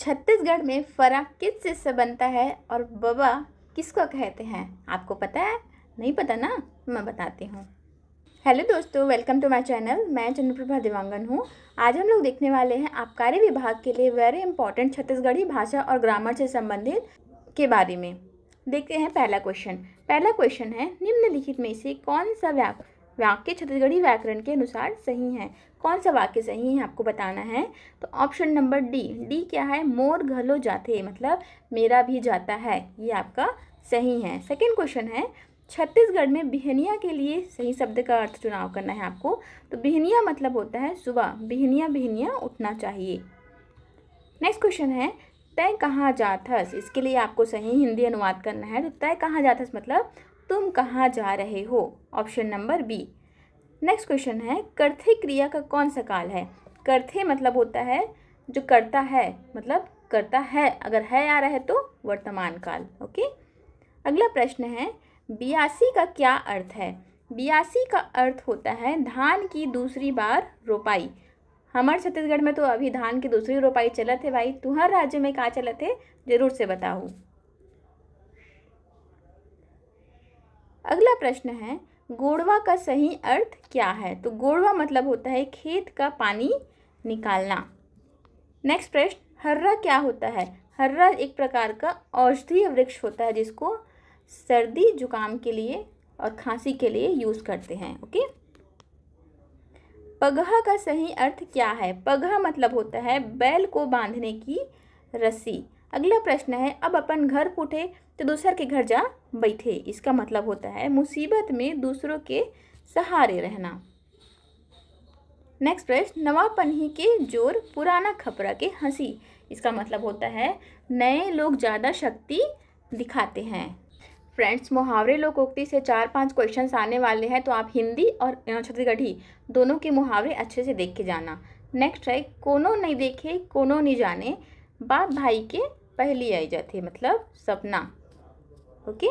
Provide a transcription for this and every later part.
छत्तीसगढ़ में फरा किस चीज़ से बनता है और बबा किसको कहते हैं? आपको पता है? नहीं पता ना? मैं बताती हूँ। हेलो दोस्तों, वेलकम टू माय चैनल। मैं चंद्रप्रभा दिवांगन हूँ। आज हम लोग देखने वाले हैं आबकारी विभाग के लिए वेरी इंपॉर्टेंट छत्तीसगढ़ी भाषा और ग्रामर से संबंधित के बारे में। देखते हैं पहला क्वेश्चन है, निम्नलिखित में से कौन सा वाक्य छत्तीसगढ़ी व्याकरण के अनुसार सही है? कौन सा वाक्य सही है आपको बताना है। तो ऑप्शन नंबर डी क्या है? मोर घलो जाते, मतलब मेरा भी जाता है, ये आपका सही है। सेकंड क्वेश्चन है, छत्तीसगढ़ में बिहनिया के लिए सही शब्द का अर्थ चुनाव करना है आपको। तो बिहनिया मतलब होता है सुबह, बिहनिया उठना चाहिए। नेक्स्ट क्वेश्चन है, तय कहाँ जाथस, इसके लिए आपको सही हिंदी अनुवाद करना है। तो तय कहाँ जाथस मतलब तुम कहाँ जा रहे हो, option number B. Next question है, करथे क्रिया का कौन सा काल है? करथे मतलब होता है जो करता है, मतलब करता है, अगर है आ रहा है तो वर्तमान काल। ओके। अगला प्रश्न है, बियासी का क्या अर्थ है? बियासी का अर्थ होता है धान की दूसरी बार रोपाई। हमारे छत्तीसगढ़ में तो अभी धान की दूसरी रोपाई चलत है भाई। तुहर राज्य में का चलत है जरूर से बताओ। अगला प्रश्न है, गोड़वा का सही अर्थ क्या है? तो गोड़वा मतलब होता है खेत का पानी निकालना। नेक्स्ट प्रश्न, हर्रा क्या होता है? हर्रा एक प्रकार का औषधीय वृक्ष होता है जिसको सर्दी जुकाम के लिए और खांसी के लिए यूज करते हैं। ओके। पगहा का सही अर्थ क्या है? पगहा मतलब होता है बैल को बांधने की रस्सी। अगला प्रश्न है, अब अपन घर फूटे तो दूसर के घर जा बैठे, इसका मतलब होता है मुसीबत में दूसरों के सहारे रहना। नेक्स्ट प्रश्न, नवा पन्ही के जोर पुराना खपरा के हंसी, इसका मतलब होता है नए लोग ज़्यादा शक्ति दिखाते हैं। फ्रेंड्स, मुहावरे लोकोक्ति से 4-5 क्वेश्चंस आने वाले हैं, तो आप हिंदी और छत्तीसगढ़ी दोनों के मुहावरे अच्छे से देख के जाना। नेक्स्ट है, कोनो नहीं देखे कोनो नहीं जाने, बाप भाई के पहली आई जाते, मतलब सपना। ओके।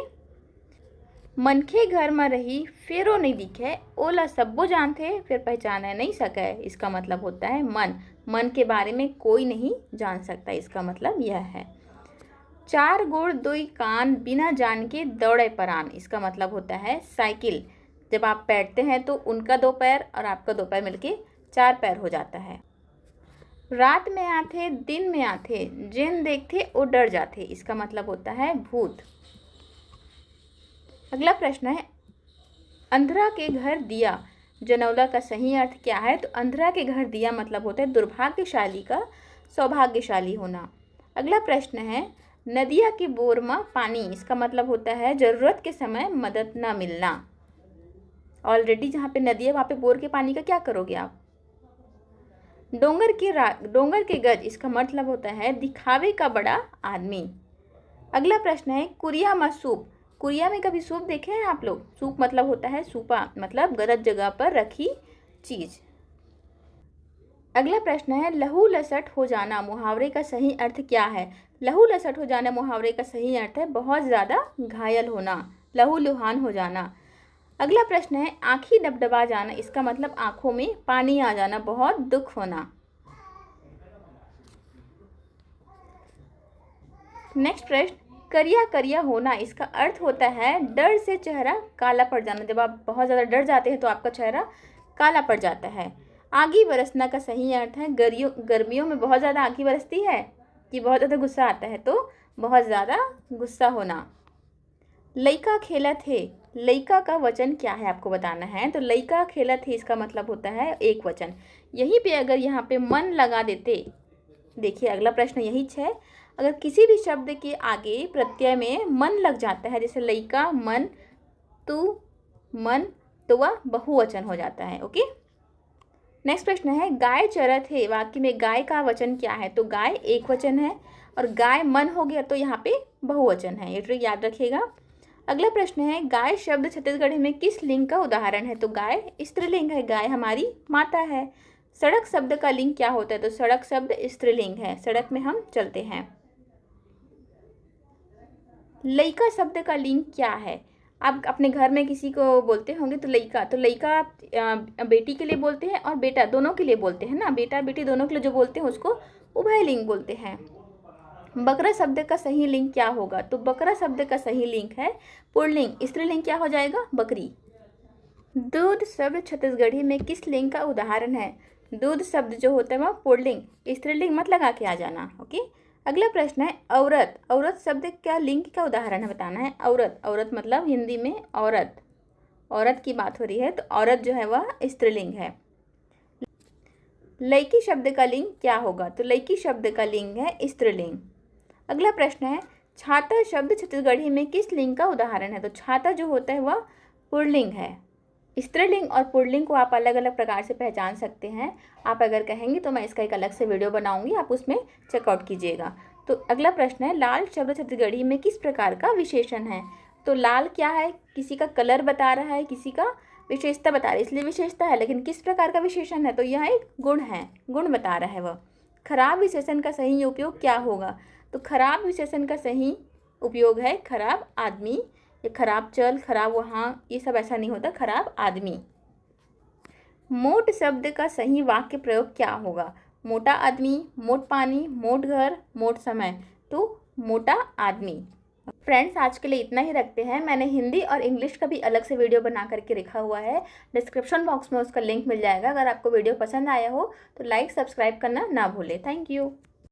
मनखे घर में रही फेरो नहीं दिखे, ओला सब्बो जानते फिर पहचाने नहीं सके, इसका मतलब होता है मन के बारे में कोई नहीं जान सकता, इसका मतलब यह है। चार गोड़ दुई कान बिना जान के दौड़े परान, इसका मतलब होता है साइकिल। जब आप बैठते हैं तो उनका 2 पैर और आपका 2 पैर मिलके 4 पैर हो जाता है। रात में आते दिन में आते, जिन देखते वो डर जाते, इसका मतलब होता है भूत। अगला प्रश्न है, अंधरा के घर दिया जनौला का सही अर्थ क्या है? तो अंधरा के घर दिया मतलब होता है दुर्भाग्यशाली का सौभाग्यशाली होना। अगला प्रश्न है, नदिया के बोर में पानी, इसका मतलब होता है जरूरत के समय मदद न मिलना। ऑलरेडी जहाँ पे नदी है वहाँ पे बोर के पानी का क्या करोगे आप? डोंगर के गज, इसका मतलब होता है दिखावे का बड़ा आदमी। अगला प्रश्न है, कुरिया में सूप, कुरिया में कभी सूप देखे हैं आप लोग? सूप मतलब होता है सूपा, मतलब गलत जगह पर रखी चीज। अगला प्रश्न है, लहू लसट हो जाना मुहावरे का सही अर्थ क्या है? लहू लसट हो जाना मुहावरे का सही अर्थ है बहुत ज़्यादा घायल होना, लहू लुहान हो जाना। अगला प्रश्न है, आँखी डबडबा जाना, इसका मतलब आँखों में पानी आ जाना, बहुत दुख होना। नेक्स्ट प्रश्न, करिया करिया होना, इसका अर्थ होता है डर से चेहरा काला पड़ जाना। जब आप बहुत ज़्यादा डर जाते हैं तो आपका चेहरा काला पड़ जाता है। आगी बरसना का सही अर्थ है गर्मियों में बहुत ज़्यादा आगी बरसती है कि बहुत ज़्यादा गुस्सा आता है, तो बहुत ज़्यादा गुस्सा होना। लइका खेला थे, लइका का वचन क्या है आपको बताना है। तो लइका खेला थे इसका मतलब होता है एक वचन। यहीं पे अगर यहाँ पे मन लगा देते, देखिए अगला प्रश्न यही है, अगर किसी भी शब्द के आगे प्रत्यय में मन लग जाता है, जैसे लइका मन, तू मन, तो वह बहुवचन हो जाता है। ओके। नेक्स्ट प्रश्न है, गाय चरत है, वाक्य में गाय का वचन क्या है? तो गाय एक वचन है और गाय मन हो गया तो यहाँ पे बहुवचन है, ये ट्रिक याद रखिएगा। अगला प्रश्न है, गाय शब्द छत्तीसगढ़ी में किस लिंग का उदाहरण है? तो गाय स्त्रीलिंग है, गाय हमारी माता है। सड़क शब्द का लिंग क्या होता है? तो सड़क शब्द स्त्रीलिंग है, सड़क में हम चलते हैं। लइका शब्द का लिंग क्या है? आप अपने घर में किसी को बोलते होंगे तो लइका बेटी के लिए बोलते हैं और बेटा दोनों के लिए बोलते हैं ना, बेटा बेटी दोनों के लिए जो बोलते हैं उसको उभयलिंग बोलते हैं। बकरा शब्द का सही लिंग क्या होगा? तो बकरा शब्द का सही लिंग है पुल्लिंग। स्त्रीलिंग क्या हो जाएगा? बकरी। दूध शब्द छत्तीसगढ़ी में किस लिंग का उदाहरण है? दूध शब्द जो होता है वह पुल्लिंग, स्त्रीलिंग मत लगा के आ जाना। ओके। अगला प्रश्न है औरत। औरत शब्द क्या लिंग का उदाहरण है बताना है। औरत, औरत मतलब हिंदी में औरत, औरत की बात हो रही है तो औरत जो है वह स्त्रीलिंग है। लड़की शब्द का लिंग क्या होगा? तो लड़की शब्द का लिंग है स्त्रीलिंग। अगला प्रश्न है छाता शब्द छत्तीसगढ़ी में किस लिंग का उदाहरण है? तो छाता जो होता है वह पुल्लिंग है। स्त्रीलिंग और पुल्लिंग को आप अलग अलग प्रकार से पहचान सकते हैं। आप अगर कहेंगे तो मैं इसका एक अलग से वीडियो बनाऊंगी, आप उसमें चेकआउट कीजिएगा। तो अगला प्रश्न है लाल शब्द छत्तीसगढ़ी में किस प्रकार का विशेषण है? तो लाल क्या है? किसी का कलर बता रहा है, किसी का विशेषता बता रहा है, इसलिए विशेषता है, लेकिन किस प्रकार का विशेषण है? तो यह एक गुण है, गुण बता रहा है वह। खराब विशेषण का सही उपयोग क्या होगा? तो खराब विशेषण का सही उपयोग है खराब आदमी, ये खराब चल, खराब वहाँ, ये सब ऐसा नहीं होता, खराब आदमी। मोट शब्द का सही वाक्य प्रयोग क्या होगा? मोटा आदमी, मोट पानी, मोट घर, मोट समय। तो मोटा आदमी। फ्रेंड्स आज के लिए इतना ही रखते हैं। मैंने हिंदी और इंग्लिश का भी अलग से वीडियो बना करके रखा हुआ है, डिस्क्रिप्शन बॉक्स में उसका लिंक मिल जाएगा। अगर आपको वीडियो पसंद आया हो तो लाइक सब्सक्राइब करना ना भूलें। Thank you.